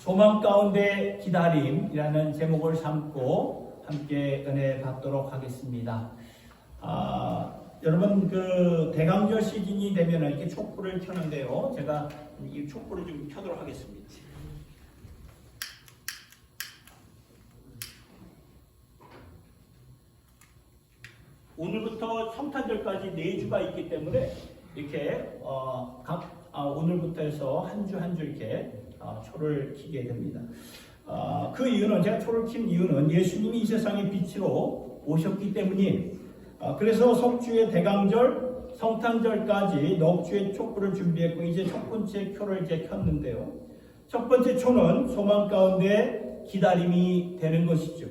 소망 가운데 기다림이라는 제목을 삼고 함께 은혜 받도록 하겠습니다. 여러분 그 대강절 시즌이 되면 이렇게 촛불을 켜는데요. 제가 이 촛불을 좀 켜도록 하겠습니다. 오늘부터 성탄절까지 4주가 있기 때문에 이렇게 오늘부터 해서 한 주 한 주 이렇게 초를 켜게 됩니다. 그 이유는 제가 초를 킨 이유는 예수님이 이 세상의 빛으로 오셨기 때문이에요. 그래서 석주의 대강절, 성탄절까지 넉 주의 촛불을 준비했고 이제 첫 번째 초를 이제 켰는데요. 첫 번째 초는 소망 가운데 기다림이 되는 것이죠.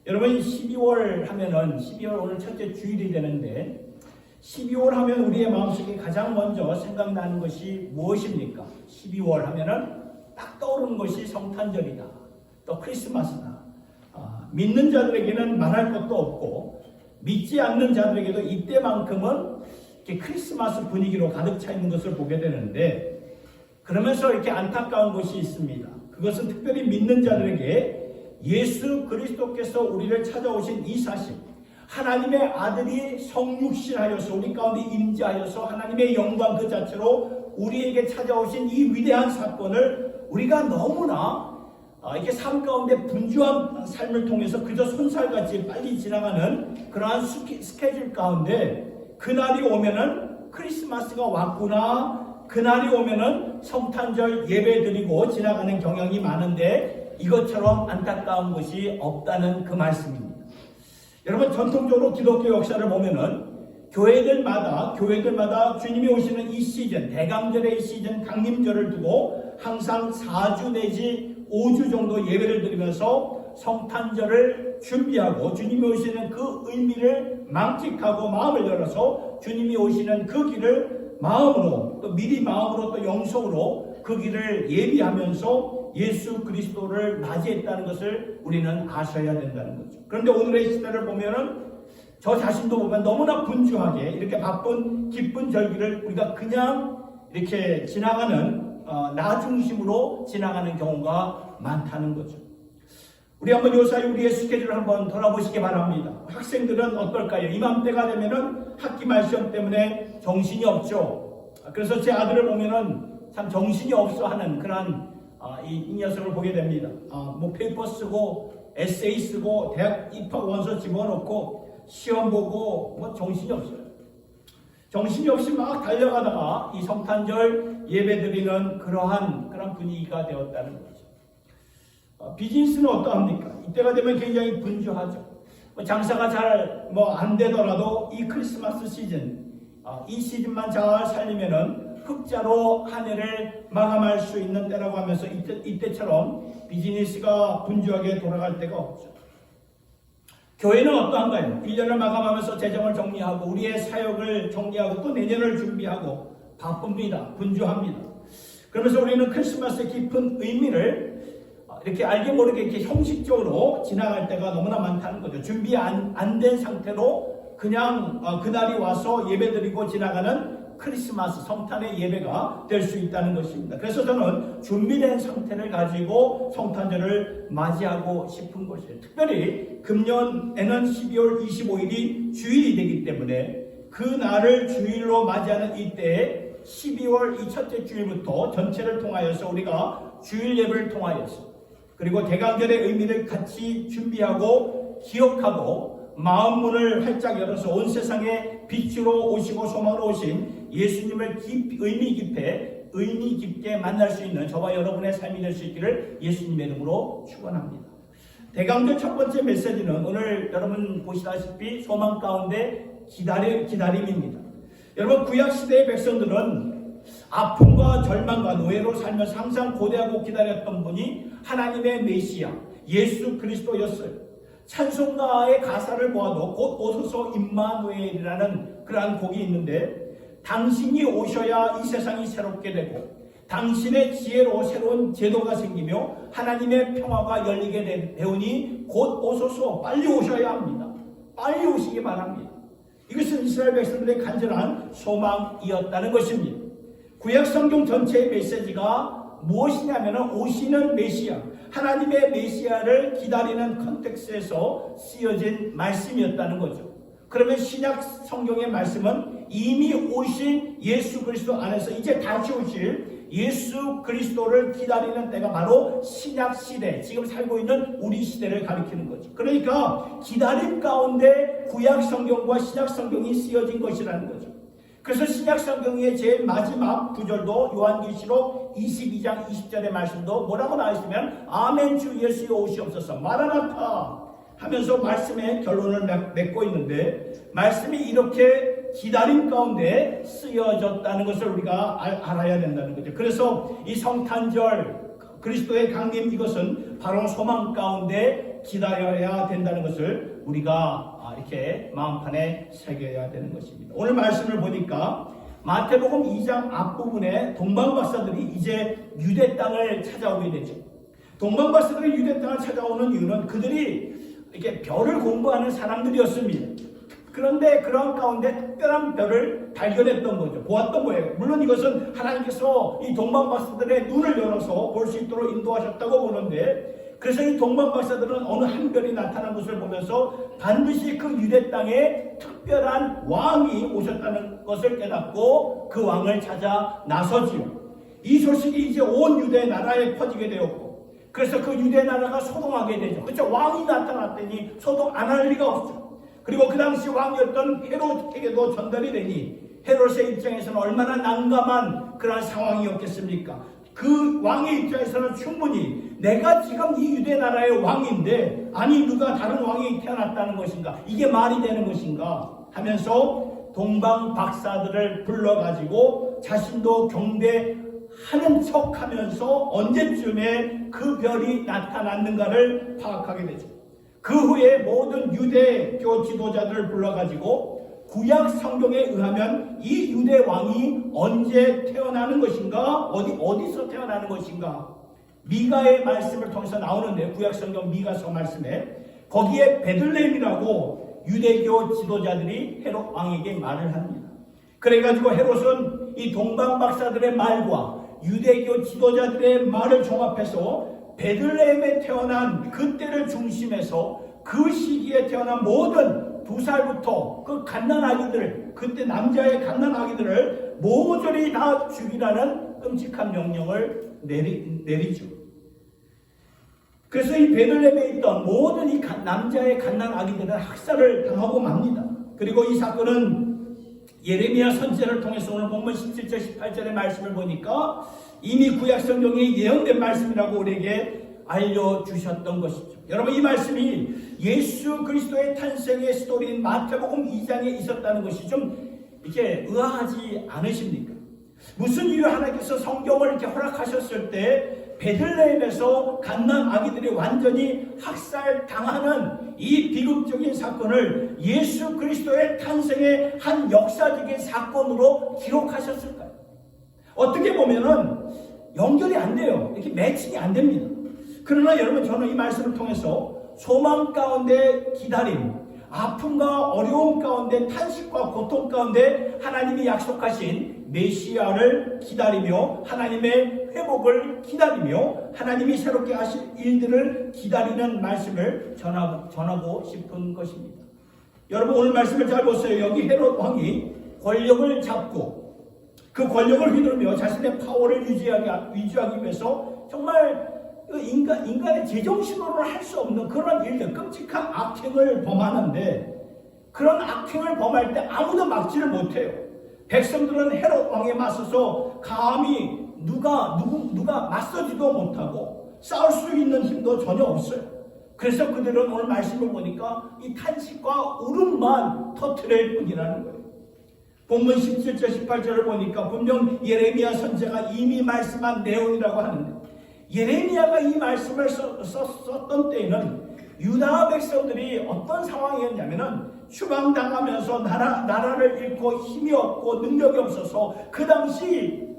여러분 12월 하면은 12월 오늘 첫째 주일이 되는데 12월 하면 우리의 마음속에 가장 먼저 생각나는 것이 무엇입니까? 12월 하면은 딱 떠오르는 것이 성탄절이다. 또 크리스마스다. 믿는 자들에게는 말할 것도 없고 믿지 않는 자들에게도 이때만큼은 이렇게 크리스마스 분위기로 가득 차 있는 것을 보게 되는데 그러면서 이렇게 안타까운 것이 있습니다. 그것은 특별히 믿는 자들에게 예수 그리스도께서 우리를 찾아오신 이 사실, 하나님의 아들이 성육신하여서 우리 가운데 임재하여서 하나님의 영광 그 자체로 우리에게 찾아오신 이 위대한 사건을 우리가 너무나 이렇게 삶 가운데 분주한 삶을 통해서 그저 손살같이 빨리 지나가는 그러한 스케줄 가운데 그날이 오면은 크리스마스가 왔구나, 그날이 오면은 성탄절 예배 드리고 지나가는 경향이 많은데 이것처럼 안타까운 것이 없다는 그 말씀입니다. 여러분 전통적으로 기독교 역사를 보면은 교회들마다 주님이 오시는 이 시즌, 대강절의 시즌, 강림절을 두고 항상 4주 내지 5주 정도 예배를 드리면서 성탄절을 준비하고 주님이 오시는 그 의미를 망각하고 마음을 열어서 주님이 오시는 그 길을 마음으로 또 미리 마음으로 또 영성으로 그 길을 예비하면서 예수 그리스도를 맞이했다는 것을 우리는 아셔야 된다는 거죠. 그런데 오늘의 시대를 보면은 저 자신도 보면 너무나 분주하게 이렇게 바쁜 기쁜 절기를 우리가 그냥 이렇게 지나가는 나 중심으로 지나가는 경우가 많다는 거죠. 우리 한번 요 사이 우리의 스케줄을 한번 돌아보시기 바랍니다. 학생들은 어떨까요? 이맘때가 되면은 학기 말 시험 때문에 정신이 없죠. 그래서 제 아들을 보면은 참 정신이 없어 하는 그런 이 녀석을 보게 됩니다. 뭐 페이퍼 쓰고 에세이 쓰고 대학 입학 원서 집어넣고 시험 보고 뭐 정신이 없어요. 정신이 없이 막 달려가다가 이 성탄절 예배 드리는 그런 분위기가 되었다는 거죠. 비즈니스는 어떠합니까? 이때가 되면 굉장히 분주하죠. 장사가 잘 안 되더라도 이 크리스마스 시즌, 이 시즌만 잘 살리면은 흑자로 한 해를 마감할 수 있는 때라고 하면서 이때처럼 비즈니스가 분주하게 돌아갈 때가 없죠. 교회는 어떠한가요? 1년을 마감하면서 재정을 정리하고 우리의 사역을 정리하고 또 내년을 준비하고 바쁩니다. 분주합니다. 그러면서 우리는 크리스마스의 깊은 의미를 이렇게 알게 모르게 이렇게 형식적으로 지나갈 때가 너무나 많다는 거죠. 준비 안 된 상태로 그냥 그날이 와서 예배드리고 지나가는 크리스마스 성탄의 예배가 될 수 있다는 것입니다. 그래서 저는 준비된 상태를 가지고 성탄절을 맞이하고 싶은 것이에요. 특별히 금년에는 12월 25일이 주일이 되기 때문에 그 날을 주일로 맞이하는 이때에 12월 이 첫째 주일부터 전체를 통하여서 우리가 주일 예배를 통하여서 그리고 대강절의 의미를 같이 준비하고 기억하고 마음 문을 활짝 열어서 온 세상에 빛으로 오시고 소망으로 오신 예수님을 의미 깊게 만날 수 있는 저와 여러분의 삶이 될 수 있기를 예수님의 이름으로 축원합니다. 대강절 첫 번째 메시지는 오늘 여러분 보시다시피 소망 가운데 기다림입니다. 여러분 구약시대의 백성들은 아픔과 절망과 노예로 살면서 항상 고대하고 기다렸던 분이 하나님의 메시아 예수 그리스도였어요. 찬송가의 가사를 보아도 곧 오소서 임마누엘이라는 그러한 곡이 있는데 당신이 오셔야 이 세상이 새롭게 되고 당신의 지혜로 새로운 제도가 생기며 하나님의 평화가 열리게 되오니 곧 오소서 빨리 오셔야 합니다. 빨리 오시기 바랍니다. 이것은 이스라엘 백성들의 간절한 소망이었다는 것입니다. 구약 성경 전체의 메시지가 무엇이냐면 오시는 메시아, 하나님의 메시아를 기다리는 컨텍스트에서 쓰여진 말씀이었다는 거죠. 그러면 신약 성경의 말씀은 이미 오신 예수 그리스도 안에서 이제 다시 오실 예수 그리스도를 기다리는 때가 바로 신약 시대, 지금 살고 있는 우리 시대를 가리키는 거죠. 그러니까 기다림 가운데 구약 성경과 신약 성경이 쓰여진 것이라는 거죠. 그래서 신약 성경의 제일 마지막 구절도 요한계시록 22장 20절의 말씀도 뭐라고 나와 있으면 아멘 주 예수여 오시옵소서 마라나타 하면서 말씀의 결론을 맺고 있는데, 말씀이 이렇게 기다림 가운데 쓰여졌다는 것을 우리가 알아야 된다는 거죠. 그래서 이 성탄절 그리스도의 강림, 이것은 바로 소망 가운데 기다려야 된다는 것을 우리가 이렇게 마음판에 새겨야 되는 것입니다. 오늘 말씀을 보니까 마태복음 2장 앞부분에 동방박사들이 이제 유대 땅을 찾아오게 되죠. 동방박사들이 유대 땅을 찾아오는 이유는 그들이 이렇게 별을 공부하는 사람들이었습니다. 그런데 그런 가운데 특별한 별을 발견했던 거죠. 보았던 거예요. 물론 이것은 하나님께서 이 동방박사들의 눈을 열어서 볼 수 있도록 인도하셨다고 보는데, 그래서 이 동방박사들은 어느 한 별이 나타난 것을 보면서 반드시 그 유대 땅에 특별한 왕이 오셨다는 것을 깨닫고 그 왕을 찾아 나서지요. 이 소식이 이제 온 유대 나라에 퍼지게 되었고, 그래서 그 유대 나라가 소동하게 되죠. 그렇죠? 왕이 나타났더니 소동 안 할 리가 없죠. 그리고 그 당시 왕이었던 헤롯에게도 전달이 되니 헤롯의 입장에서는 얼마나 난감한 그런 상황이었겠습니까? 그 왕의 입장에서는 충분히 내가 지금 이 유대 나라의 왕인데 아니 누가 다른 왕이 태어났다는 것인가? 이게 말이 되는 것인가? 하면서 동방 박사들을 불러가지고 자신도 경배하는 척하면서 언제쯤에 그 별이 나타났는가를 파악하게 되죠. 그 후에 모든 유대교 지도자들을 불러가지고 구약 성경에 의하면 이 유대 왕이 언제 태어나는 것인가, 어디서 태어나는 것인가, 미가의 말씀을 통해서 나오는데, 구약 성경 미가서 말씀에 거기에 베들레헴이라고 유대교 지도자들이 헤롯 왕에게 말을 합니다. 그래가지고 헤롯은 이 동방 박사들의 말과 유대교 지도자들의 말을 종합해서 베들레헴에 태어난 그때를 중심해서 그 시기에 태어난 모든 2살부터 그 갓난아기들, 그때 남자의 갓난아기들을 모조리 다 죽이라는 끔찍한 명령을 내리죠. 그래서 이 베들레헴에 있던 모든 이 남자의 갓난아기들은 학살을 당하고 맙니다. 그리고 이 사건은 예레미야 선지자를 통해서 오늘 본문 17절 18절의 말씀을 보니까 이미 구약 성경에 예언된 말씀이라고 우리에게 알려주셨던 것이죠. 여러분, 이 말씀이 예수 그리스도의 탄생의 스토리인 마태복음 2장에 있었다는 것이 좀 이렇게 의아하지 않으십니까? 무슨 이유 하나님께서 성경을 이렇게 허락하셨을 때 베들레헴에서 갓난 아기들이 완전히 학살당하는 이 비극적인 사건을 예수 그리스도의 탄생의 한 역사적인 사건으로 기록하셨을까요? 어떻게 보면은 연결이 안 돼요. 이렇게 매칭이 안 됩니다. 그러나 여러분, 저는 이 말씀을 통해서 소망 가운데 기다림, 아픔과 어려움 가운데 탄식과 고통 가운데 하나님이 약속하신 메시아를 기다리며 하나님의 회복을 기다리며 하나님이 새롭게 하실 일들을 기다리는 말씀을 전하고 싶은 것입니다. 여러분, 오늘 말씀을 잘 보세요. 여기 헤롯 왕이 권력을 잡고 그 권력을 휘두르며 자신의 파워를 유지하기 위해서 정말 인간의 제정신으로는 할 수 없는 그런 일들, 끔찍한 악행을 범하는데, 그런 악행을 범할 때 아무도 막지를 못해요. 백성들은 헤롯 왕에 맞서서 감히 누가 맞서지도 못하고 싸울 수 있는 힘도 전혀 없어요. 그래서 그들은 오늘 말씀을 보니까 이 탄식과 울음만 터뜨릴 뿐이라는 거예요. 본문 17절 18절을 보니까 분명 예레미야 선지자가 이미 말씀한 내용이라고 하는데, 예레미야가 이 말씀을 썼던 때에는 유다 백성들이 어떤 상황이었냐면은 추방당하면서 나라를 잃고 힘이 없고 능력이 없어서 그 당시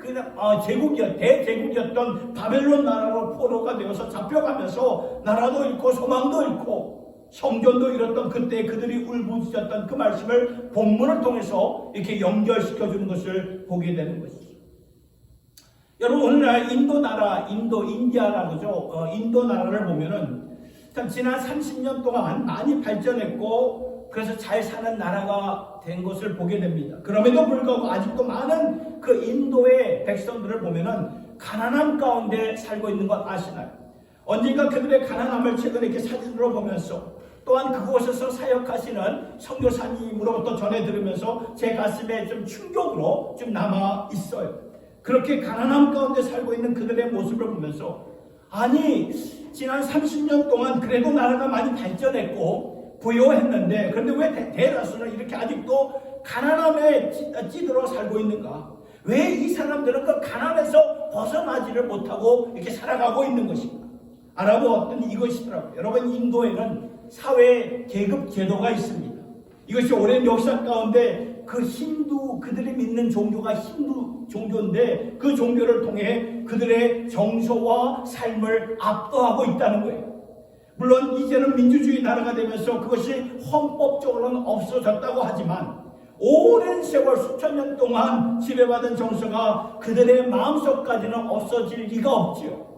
대제국이었던 바벨론 나라로 포로가 되어서 잡혀가면서 나라도 잃고 소망도 잃고 성전도 잃었던 그때 그들이 울부짖었던 그 말씀을 본문을 통해서 이렇게 연결시켜주는 것을 보게 되는 것이죠. 여러분 오늘날 인디아라고죠. 인도 나라를 보면은 참 지난 30년 동안 많이 발전했고 그래서 잘 사는 나라가 된 것을 보게 됩니다. 그럼에도 불구하고 아직도 많은 그 인도의 백성들을 보면은 가난함 가운데 살고 있는 것 아시나요? 언젠가 그들의 가난함을 최근에 이렇게 사진으로 보면서 또한 그곳에서 사역하시는 선교사님으로부터 전해 들으면서 제 가슴에 좀 충격으로 좀 남아 있어요. 그렇게 가난함 가운데 살고 있는 그들의 모습을 보면서 아니 지난 30년 동안 그래도 나라가 많이 발전했고 부유했는데 그런데 왜 대다수는 이렇게 아직도 가난함에 찌들어 살고 있는가? 왜 이 사람들은 그 가난에서 벗어나지를 못하고 이렇게 살아가고 있는 것인가? 알아보았더니 이것이더라고요. 여러분 인도에는 사회 계급 제도가 있습니다. 이것이 오랜 역사 가운데 그 힌두 그들이 믿는 종교가 힌두 종교인데 그 종교를 통해 그들의 정서와 삶을 압도하고 있다는 거예요. 물론 이제는 민주주의 나라가 되면서 그것이 헌법적으로는 없어졌다고 하지만 오랜 세월 수천 년 동안 지배받은 정서가 그들의 마음속까지는 없어질 리가 없지요.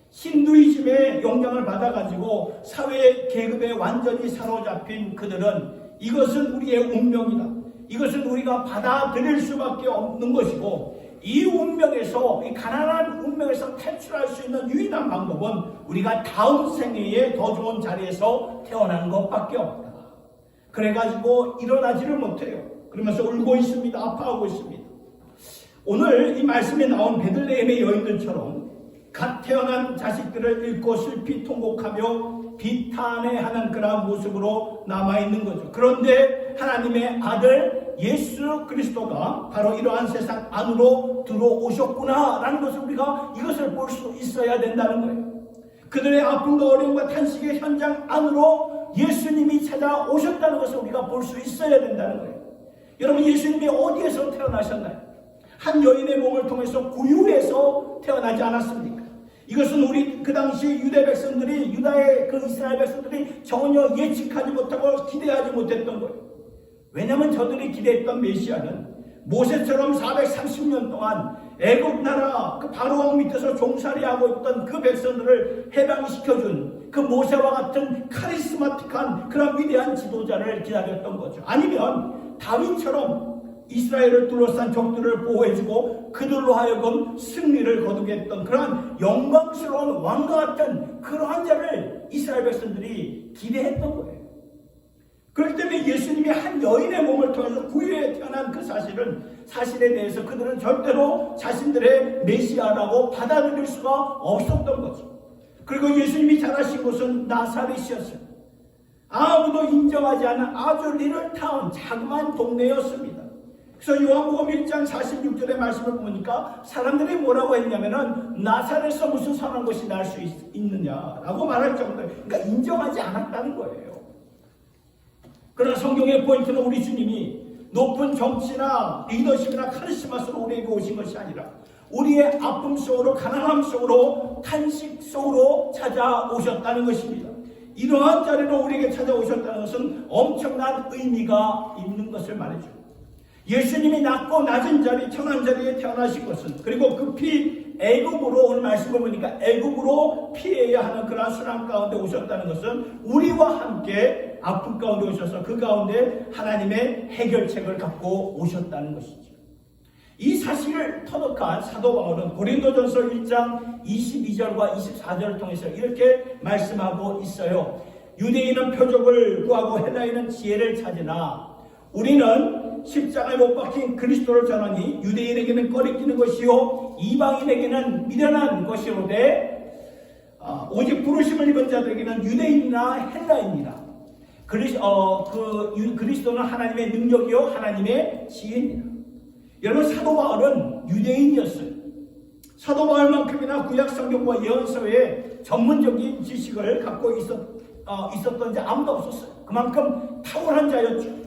힌두이즘의 영향을 받아가지고 사회 계급에 완전히 사로잡힌 그들은 이것은 우리의 운명이다. 이것은 우리가 받아들일 수밖에 없는 것이고 이 운명에서 이 가난한 운명에서 탈출할 수 있는 유일한 방법은 우리가 다음 생애에 더 좋은 자리에서 태어나는 것밖에 없다. 그래가지고 일어나지를 못해요. 그러면서 울고 있습니다. 아파하고 있습니다. 오늘 이 말씀에 나온 베들레헴의 여인들처럼 갓 태어난 자식들을 잃고 슬피 통곡하며 비탄해하는 그러한 모습으로 남아있는 거죠. 그런데 하나님의 아들 예수 그리스도가 바로 이러한 세상 안으로 들어오셨구나 라는 것을 우리가 이것을 볼 수 있어야 된다는 거예요. 그들의 아픔과 어려움과 탄식의 현장 안으로 예수님이 찾아오셨다는 것을 우리가 볼 수 있어야 된다는 거예요. 여러분 예수님이 어디에서 태어나셨나요? 한 여인의 몸을 통해서 구유에서 태어나지 않았습니까? 이것은 우리 그 당시 유대 백성들이 유다의 그 이스라엘 백성들이 전혀 예측하지 못하고 기대하지 못했던 거예요. 왜냐하면 저들이 기대했던 메시아는 모세처럼 430년 동안 애굽 나라 그 바로왕 밑에서 종살이하고 있던 그 백성들을 해방시켜준 그 모세와 같은 카리스마틱한 그런 위대한 지도자를 기다렸던 거죠. 아니면 다윗처럼 이스라엘을 둘러싼 적들을 보호해주고 그들로 하여금 승리를 거두게 했던 그러한 영광스러운 왕과 같은 그러한 자를 이스라엘 백성들이 기대했던 거예요. 그렇기 때문에 예수님이 한 여인의 몸을 통해서 구유에 태어난 그 사실에 대해서 그들은 절대로 자신들의 메시아라고 받아들일 수가 없었던 거죠. 그리고 예수님이 자라신 곳은 나사렛이었어요. 아무도 인정하지 않은 아주 리틀타운 자그마한 동네였습니다. 그래서 요한복음 1장 46절의 말씀을 보니까 사람들이 뭐라고 했냐면은 나사렛에서 무슨 선한 것이 날 수 있느냐라고 말할 정도로 그러니까 인정하지 않았다는 거예요. 그러나 성경의 포인트는 우리 주님이 높은 정치나 리더십이나 카리스마스로 우리에게 오신 것이 아니라 우리의 아픔 속으로 가난함 속으로 탄식 속으로 찾아오셨다는 것입니다. 이러한 자리로 우리에게 찾아오셨다는 것은 엄청난 의미가 있는 것을 말해줍니다. 예수님이 낮고 낮은 자리, 천한 자리에 태어나신 것은 그리고 그 피 애굽으로 오늘 말씀을 보니까 애굽으로 피해야 하는 그러한 순환 가운데 오셨다는 것은 우리와 함께 아픔 가운데 오셔서 그 가운데 하나님의 해결책을 갖고 오셨다는 것이죠. 이 사실을 터득한 사도 바울은 고린도전서 1장 22절과 24절을 통해서 이렇게 말씀하고 있어요. 유대인은 표적을 구하고 헬라인은 지혜를 찾으나 우리는 십자가에 못 박힌 그리스도를 전하니 유대인에게는 꺼리끼는 것이요 이방인에게는 미련한 것이로되 오직 부르심을 입은 자들에게는 유대인이나 헬라인이라 그리스도는 하나님의 능력이요 하나님의 지혜입니다. 여러분 사도 바울은 유대인이었어요. 사도 바울만큼이나 구약 성경과 예언서에 전문적인 지식을 갖고 있었던 자 아무도 없었어요. 그만큼 탁월한 자였죠.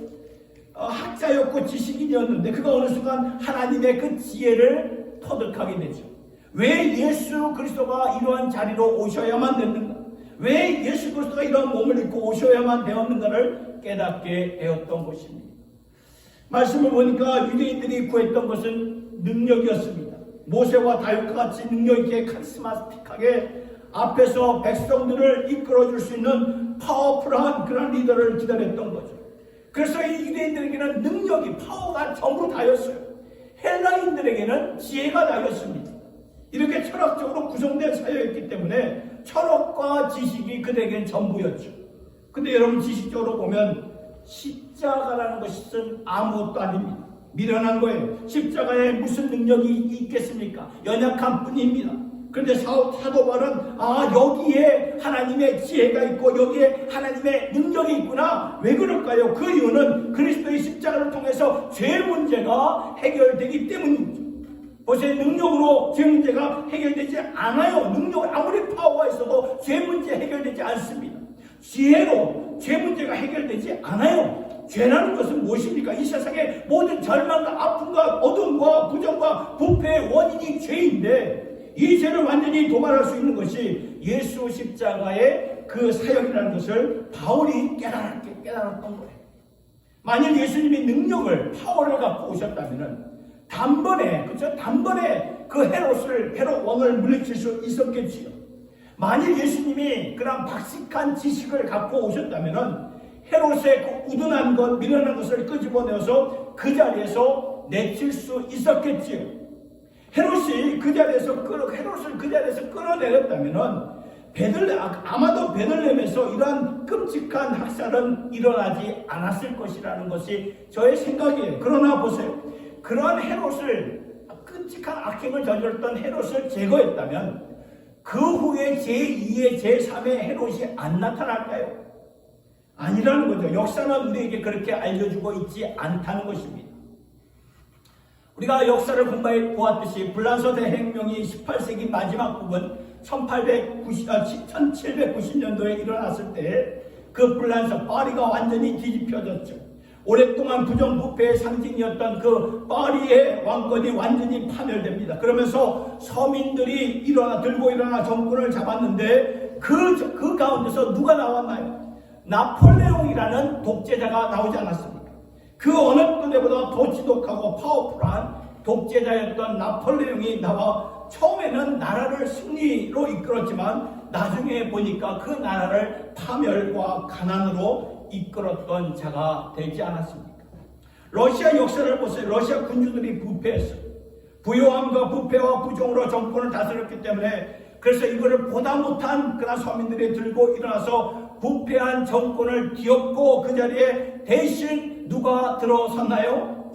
학자였고 지식인이었는데 그가 어느 순간 하나님의 그 지혜를 터득하게 되죠. 왜 예수 그리스도가 이러한 자리로 오셔야만 됐는가? 왜 예수 그리스도가 이러한 몸을 입고 오셔야만 되었는가를 깨닫게 되었던 것입니다. 말씀을 보니까 유대인들이 구했던 것은 능력이었습니다. 모세와 다윗과 같이 능력 있게 카리스마틱하게 앞에서 백성들을 이끌어줄 수 있는 파워풀한 그런 리더를 기다렸던 거죠. 그래서 이 유대인들에게는 능력이, 파워가 전부 다였어요. 헬라인들에게는 지혜가 다였습니다. 이렇게 철학적으로 구성된 사회였기 때문에 철학과 지식이 그들에겐 전부였죠. 근데 여러분, 지식적으로 보면 십자가라는 것은 아무것도 아닙니다. 미련한 거예요. 십자가에 무슨 능력이 있겠습니까? 연약한 뿐입니다. 그런데 사도 바울은 여기에 하나님의 지혜가 있고 여기에 하나님의 능력이 있구나. 왜 그럴까요? 그 이유는 그리스도의 십자가를 통해서 죄 문제가 해결되기 때문입니다. 보세요. 능력으로 죄 문제가 해결되지 않아요. 능력 아무리 파워가 있어도 죄 문제 해결되지 않습니다. 지혜로 죄 문제가 해결되지 않아요. 죄라는 것은 무엇입니까? 이 세상의 모든 절망과 아픔과 어둠과 부정과 부패의 원인이 죄인데, 이 죄를 완전히 도말할 수 있는 것이 예수 십자가의 그 사역이라는 것을 바울이 깨달았던 거예요. 만일 예수님이 능력을, 파워를 갖고 오셨다면 단번에 그 헤롯 왕을 물리칠 수 있었겠지요. 만일 예수님이 그런 박식한 지식을 갖고 오셨다면 헤롯의 그 우둔한 것, 미련한 것을 끄집어내어서 그 자리에서 내칠 수 있었겠지요. 헤롯을 그 자리에서 끌어내렸다면 아마도 베들레헴에서 이러한 끔찍한 학살은 일어나지 않았을 것이라는 것이 저의 생각이에요. 그러나 보세요. 그러한 헤롯을, 끔찍한 악행을 저질렀던 헤롯을 제거했다면 그 후에 제2의 제3의 헤롯이 안 나타날까요? 아니라는 거죠. 역사는 우리에게 그렇게 알려주고 있지 않다는 것입니다. 우리가 역사를 공부해 보았듯이 불란서 대혁명이 18세기 마지막 부분 1790년도에 일어났을 때 그 불란서 파리가 완전히 뒤집혀졌죠. 오랫동안 부정부패의 상징이었던 그 파리의 왕권이 완전히 파멸됩니다. 그러면서 서민들이 들고 일어나 정권을 잡았는데 그 가운데서 누가 나왔나요? 나폴레옹이라는 독재자가 나오지 않았습니까? 그 어느 때보다 더 지독하고 파워풀한 독재자였던 나폴레옹이 나와 처음에는 나라를 승리로 이끌었지만 나중에 보니까 그 나라를 파멸과 가난으로 이끌었던 자가 되지 않았습니까? 러시아 역사를 보세요. 러시아 군주들이 부패했어요. 부요함과 부패와 부정으로 정권을 다스렸기 때문에, 그래서 이거를 보다 못한 그런 서민들이 들고 일어나서 부패한 정권을 뒤엎고 그 자리에 대신 누가 들어섰나요?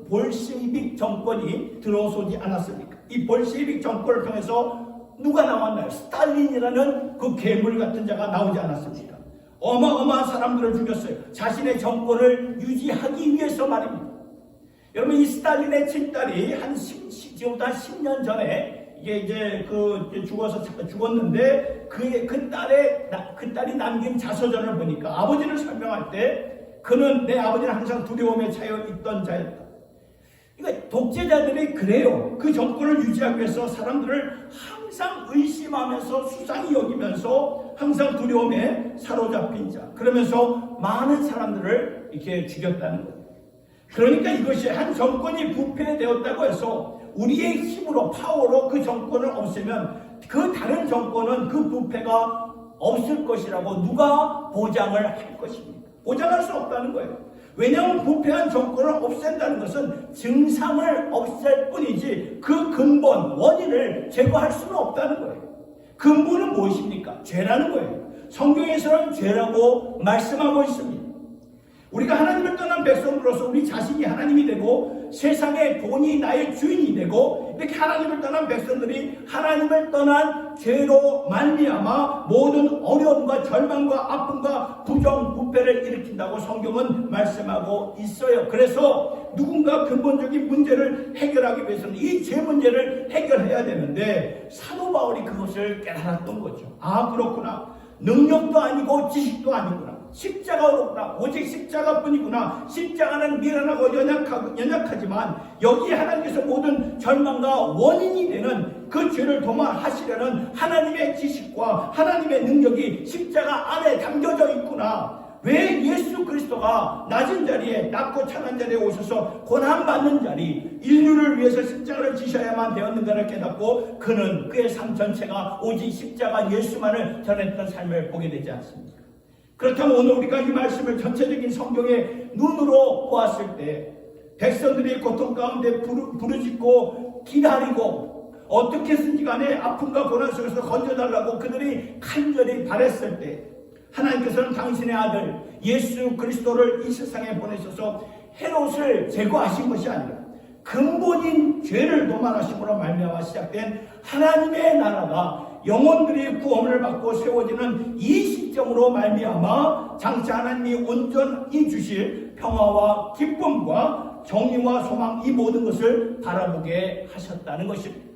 볼셰비크 정권이 들어서지 않았습니까? 이 볼셰비크 정권을 통해서 누가 나왔나요? 스탈린이라는 그 괴물 같은 자가 나오지 않았습니까? 어마어마한 사람들을 죽였어요. 자신의 정권을 유지하기 위해서 말입니다. 여러분, 이 스탈린의 친딸이 지금부터 한 10년 전에 이제 죽었는데 그 딸이 남긴 자서전을 보니까 아버지를 설명할 때 그는 내 아버지는 항상 두려움에 차여 있던 자였다. 그러니까 독재자들이 그래요. 그 정권을 유지하기 위해서 사람들을 항상 의심하면서 수상히 여기면서 항상 두려움에 사로잡힌 자. 그러면서 많은 사람들을 이렇게 죽였다는 거예요. 그러니까 이것이 한 정권이 부패되었다고 해서 우리의 힘으로, 파워로 그 정권을 없애면 그 다른 정권은 그 부패가 없을 것이라고 누가 보장을 할 것입니까? 보장할 수 없다는 거예요. 왜냐하면 부패한 정권을 없앤다는 것은 증상을 없앨 뿐이지 그 근본, 원인을 제거할 수는 없다는 거예요. 근본은 무엇입니까? 죄라는 거예요. 성경에서는 죄라고 말씀하고 있습니다. 우리가 하나님을 떠난 백성으로서 우리 자신이 하나님이 되고 세상의 돈이 나의 주인이 되고, 이렇게 하나님을 떠난 백성들이 하나님을 떠난 죄로 말미암아 모든 어려움과 절망과 아픔과 부정, 부패를 일으킨다고 성경은 말씀하고 있어요. 그래서 누군가 근본적인 문제를 해결하기 위해서는 이 죄 문제를 해결해야 되는데, 사도 바울이 그것을 깨달았던 거죠. 아, 그렇구나. 능력도 아니고 지식도 아니구나. 십자가가 없구나. 오직 십자가뿐이구나. 십자가는 미련하고 연약하지만 여기에 하나님께서 모든 절망과 원인이 되는 그 죄를 도말하시려는 하나님의 지식과 하나님의 능력이 십자가 안에 담겨져 있구나. 왜 예수 그리스도가 낮은 자리에, 낮고 찬한 자리에 오셔서 고난받는 자리, 인류를 위해서 십자가를 지셔야만 되었는가를 깨닫고 그는 그의 삶 전체가 오직 십자가 예수만을 전했던 삶을 보게 되지 않습니까? 그렇다면 오늘 우리가 이 말씀을 전체적인 성경의 눈으로 보았을 때 백성들이 고통 가운데 부르짖고 기다리고 어떻게든지 간에 아픔과 고난 속에서 건져달라고 그들이 간절히 바랬을 때 하나님께서는 당신의 아들 예수 그리스도를 이 세상에 보내셔서 헤롯을 제거하신 것이 아니라 근본인 죄를 도말하심으로 말미암아 시작된 하나님의 나라가 영혼들이 구원을 받고 세워지는 이 시점으로 말미암아 장차 하나님이 온전히 주실 평화와 기쁨과 정의와 소망, 이 모든 것을 바라보게 하셨다는 것입니다.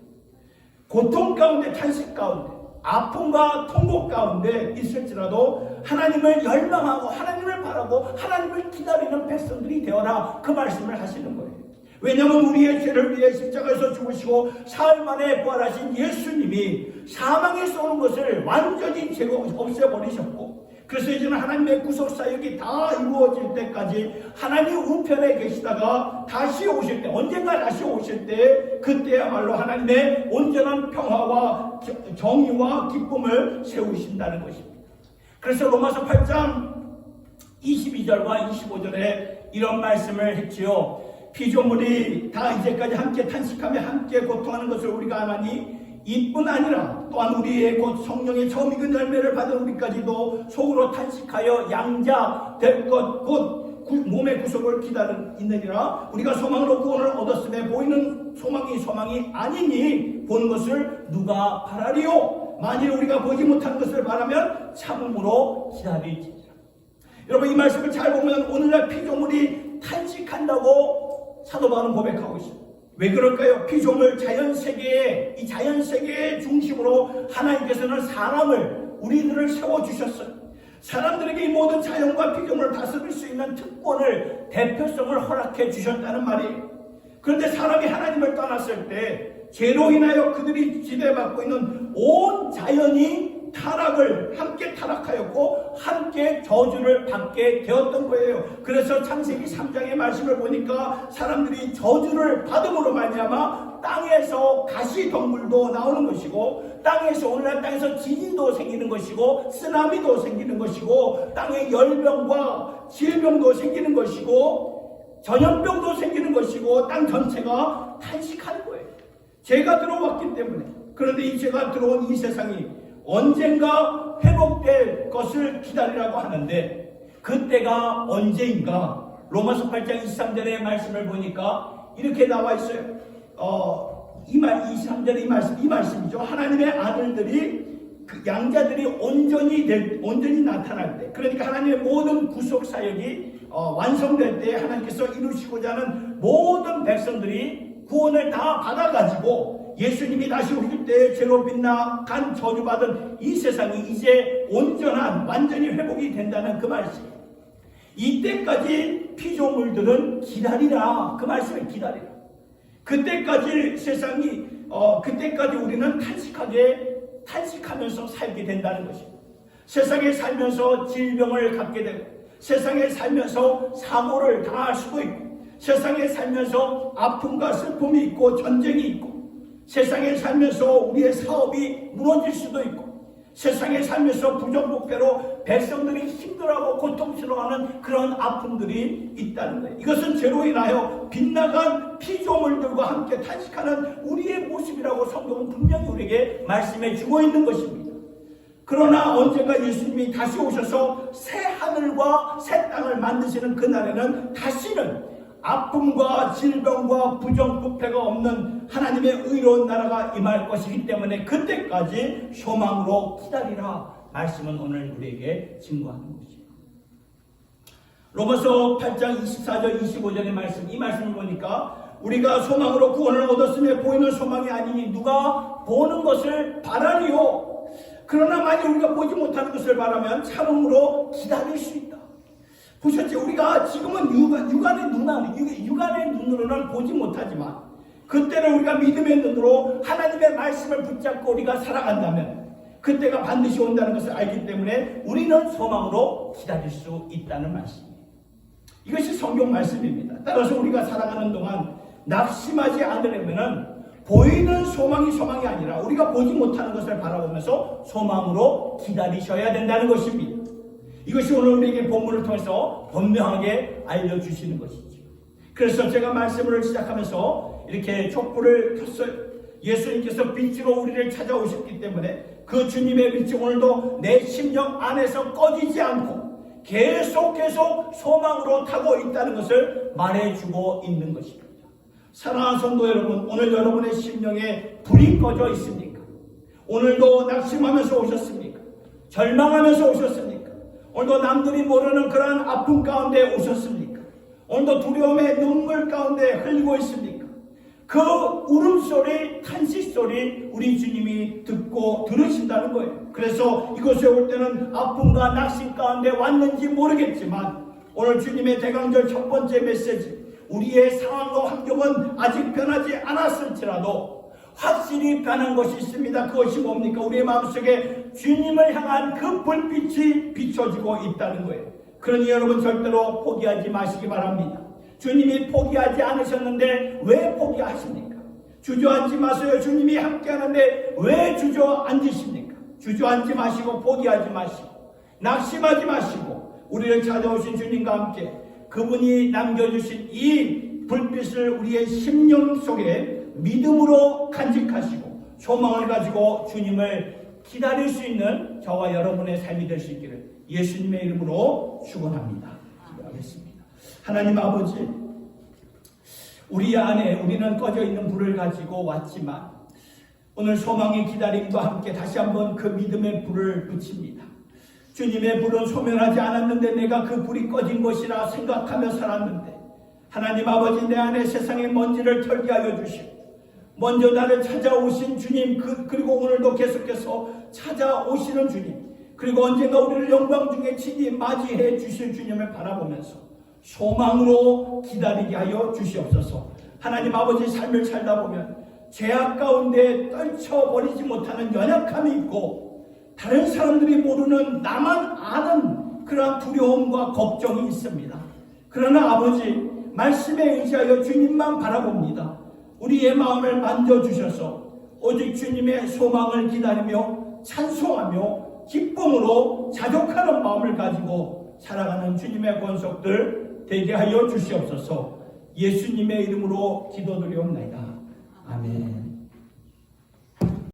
고통 가운데, 탄식 가운데, 아픔과 통곡 가운데 있을지라도 하나님을 열망하고 하나님을 바라고 하나님을 기다리는 백성들이 되어라, 그 말씀을 하시는 거예요. 왜냐하면 우리의 죄를 위해 십자가에서 죽으시고 사흘 만에 부활하신 예수님이 사망에서 오는 것을 완전히 없애버리셨고, 그래서 이제는 하나님의 구속사역이 다 이루어질 때까지 하나님 우편에 계시다가 다시 오실 때, 언젠가 다시 오실 때 그때야말로 하나님의 온전한 평화와 정의와 기쁨을 세우신다는 것입니다. 그래서 로마서 8장 22절과 25절에 이런 말씀을 했지요. 피조물이 다 이제까지 함께 탄식하며 함께 고통하는 것을 우리가 아나니 이뿐 아니라 또한 우리의 곧 성령의 처음 익은 열매를 받은 우리까지도 속으로 탄식하여 양자 될 것 곧 몸의 구속을 기다리느니라. 우리가 소망으로 구원을 얻었음에 보이는 소망이 아니니 보는 것을 누가 바라리요? 만일 우리가 보지 못한 것을 바라면 참음으로 기다리지니라. 여러분, 이 말씀을 잘 보면 오늘날 피조물이 탄식한다고 사도 바울은 고백하고 있습니다. 왜 그럴까요? 피조물 자연세계의, 이 자연세계의 중심으로 하나님께서는 사람을, 우리들을 세워주셨어요. 사람들에게 이 모든 자연과 피조물을 다스릴 수 있는 특권을, 대표성을 허락해 주셨다는 말이에요. 그런데 사람이 하나님을 떠났을 때 죄로 인하여 그들이 지배받고 있는 온 자연이 함께 타락하였고 함께 저주를 받게 되었던 거예요. 그래서 창세기 3장의 말씀을 보니까 사람들이 저주를 받음으로 말미암아 땅에서 가시동물도 나오는 것이고, 땅에서, 오늘날 땅에서 지진도 생기는 것이고, 쓰나미도 생기는 것이고, 땅에 열병과 질병도 생기는 것이고, 전염병도 생기는 것이고, 땅 전체가 탄식하는 거예요. 죄가 들어왔기 때문에. 그런데 이 죄가 들어온 이 세상이 언젠가 회복될 것을 기다리라고 하는데 그때가 언제인가? 로마서 8장 23절의 말씀을 보니까 이렇게 나와 있어요. 23절의 이 말씀이죠. 하나님의 아들들이, 그 양자들이 온전히 나타날 때, 그러니까 하나님의 모든 구속 사역이 완성될 때 하나님께서 이루시고자 하는 모든 백성들이 구원을 다 받아가지고 예수님이 다시 오실 때 죄로 빗나간 저주받은 이 세상이 이제 온전한, 완전히 회복이 된다는 그 말씀. 이때까지 피조물들은 기다리라, 그 말씀을 기다리라. 그때까지 세상이 그때까지 우리는 탄식하면서 살게 된다는 것입니다. 세상에 살면서 질병을 갖게 되고, 세상에 살면서 사고를 당할 수도 있고, 세상에 살면서 아픔과 슬픔이 있고 전쟁이 있고, 세상에 살면서 우리의 사업이 무너질 수도 있고, 세상에 살면서 부정부패로 백성들이 힘들어하고 고통스러워하는 그런 아픔들이 있다는 거예요. 이것은 죄로 인하여 빗나간 피조물들과 함께 탄식하는 우리의 모습이라고 성경은 분명히 우리에게 말씀해 주고 있는 것입니다. 그러나 언젠가 예수님이 다시 오셔서 새 하늘과 새 땅을 만드시는 그날에는 다시는 아픔과 질병과 부정부패가 없는 하나님의 의로운 나라가 임할 것이기 때문에 그때까지 소망으로 기다리라 말씀은 오늘 우리에게 증거하는 것입니다. 로마서 8장 24절 25절의 말씀, 이 말씀을 보니까 우리가 소망으로 구원을 얻었으며 보이는 소망이 아니니 누가 보는 것을 바라리요. 그러나 만약 우리가 보지 못하는 것을 바라면 참음으로 기다릴 수 있다. 보셨죠? 우리가 지금은 육안의 눈으로는 보지 못하지만 그때는 우리가 믿음의 눈으로 하나님의 말씀을 붙잡고 우리가 살아간다면, 그때가 반드시 온다는 것을 알기 때문에 우리는 소망으로 기다릴 수 있다는 말씀입니다. 이것이 성경 말씀입니다. 따라서 우리가 살아가는 동안 낙심하지 않으려면 보이는 소망이 아니라 우리가 보지 못하는 것을 바라보면서 소망으로 기다리셔야 된다는 것입니다. 이것이 오늘 우리에게 본문을 통해서 분명하게 알려주시는 것이죠. 그래서 제가 말씀을 시작하면서 이렇게 촛불을 켰어요. 예수님께서 빛으로 우리를 찾아오셨기 때문에 그 주님의 빛이 오늘도 내 심령 안에서 꺼지지 않고 계속 소망으로 타고 있다는 것을 말해주고 있는 것입니다. 사랑하는 성도 여러분, 오늘 여러분의 심령에 불이 꺼져 있습니까? 오늘도 낙심하면서 오셨습니까? 절망하면서 오셨습니까? 오늘도 남들이 모르는 그러한 아픔 가운데 오셨습니까? 오늘도 두려움의 눈물 가운데 흘리고 있습니까? 그 울음소리, 탄식소리 우리 주님이 듣고 들으신다는 거예요. 그래서 이곳에 올 때는 아픔과 낙심 가운데 왔는지 모르겠지만 오늘 주님의 대강절 첫 번째 메시지, 우리의 상황과 환경은 아직 변하지 않았을지라도 확실히 변한 것이 있습니다. 그것이 뭡니까? 우리의 마음속에 주님을 향한 그 불빛이 비춰지고 있다는 거예요. 그러니 여러분 절대로 포기하지 마시기 바랍니다. 주님이 포기하지 않으셨는데 왜 포기하십니까? 주저앉지 마세요. 주님이 함께하는데 왜 주저앉으십니까? 주저앉지 마시고 포기하지 마시고 낙심하지 마시고 우리를 찾아오신 주님과 함께 그분이 남겨주신 이 불빛을 우리의 심령 속에 믿음으로 간직하시고 소망을 가지고 주님을 기다릴 수 있는 저와 여러분의 삶이 될 수 있기를 예수님의 이름으로 축원합니다. 기도하겠습니다. 하나님 아버지, 우리 안에 우리는 꺼져 있는 불을 가지고 왔지만 오늘 소망의 기다림과 함께 다시 한번 그 믿음의 불을 붙입니다. 주님의 불은 소멸하지 않았는데 내가 그 불이 꺼진 것이라 생각하며 살았는데 하나님 아버지, 내 안에 세상의 먼지를 털게 하여 주시고 먼저 나를 찾아오신 주님, 그리고 오늘도 계속해서 찾아오시는 주님, 그리고 언젠가 우리를 영광 중에 친히 맞이해 주실 주님을 바라보면서 소망으로 기다리게 하여 주시옵소서. 하나님 아버지, 삶을 살다 보면 죄악 가운데 떨쳐버리지 못하는 연약함이 있고 다른 사람들이 모르는 나만 아는 그러한 두려움과 걱정이 있습니다. 그러나 아버지, 말씀에 의지하여 주님만 바라봅니다. 우리의 마음을 만져주셔서 오직 주님의 소망을 기다리며 찬송하며 기쁨으로 자족하는 마음을 가지고 살아가는 주님의 권속들 되게 하여 주시옵소서. 예수님의 이름으로 기도드리옵나이다. 아멘.